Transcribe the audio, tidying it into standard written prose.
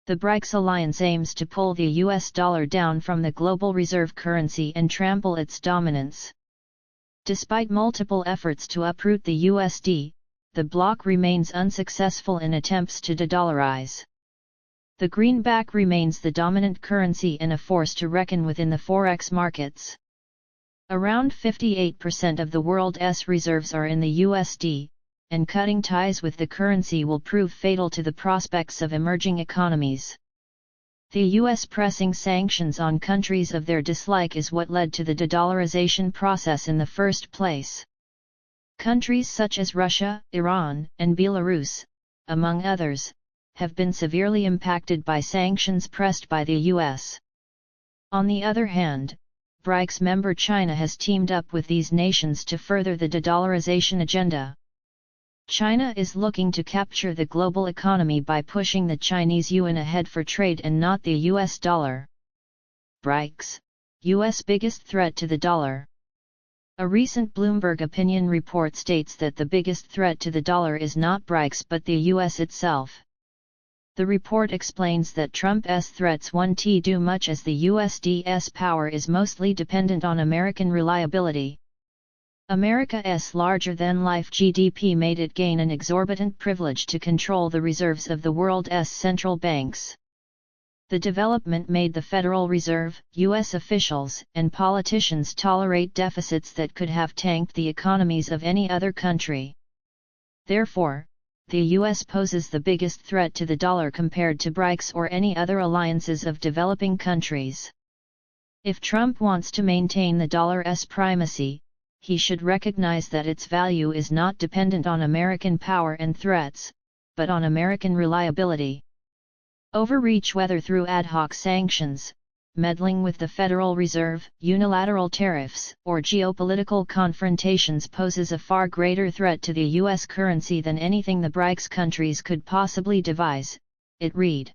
The BRICS alliance aims to pull the US dollar down from the global reserve currency and trample its dominance. Despite multiple efforts to uproot the USD, the bloc remains unsuccessful in attempts to de-dollarize. The greenback remains the dominant currency and a force to reckon with in the forex markets. Around 58% of the world's reserves are in the USD, and cutting ties with the currency will prove fatal to the prospects of emerging economies. The US pressing sanctions on countries of their dislike is what led to the de-dollarization process in the first place. Countries such as Russia, Iran, and Belarus, among others, have been severely impacted by sanctions pressed by the US. On the other hand, BRICS member China has teamed up with these nations to further the de-dollarization agenda. China is looking to capture the global economy by pushing the Chinese yuan ahead for trade and not the US dollar. BRICS, US biggest threat to the dollar. A recent Bloomberg opinion report states that the biggest threat to the dollar is not BRICS but the US itself. The report explains that Trump's threats won't do much as the USD's power is mostly dependent on American reliability. America's larger-than-life GDP made it gain an exorbitant privilege to control the reserves of the world's central banks. The development made the Federal Reserve, U.S. officials, and politicians tolerate deficits that could have tanked the economies of any other country. Therefore, the U.S. poses the biggest threat to the dollar compared to BRICS or any other alliances of developing countries. If Trump wants to maintain the dollar's primacy, he should recognize that its value is not dependent on American power and threats, but on American reliability. Overreach, whether through ad hoc sanctions, meddling with the Federal Reserve, unilateral tariffs, or geopolitical confrontations, poses a far greater threat to the U.S. currency than anything the BRICS countries could possibly devise, it read.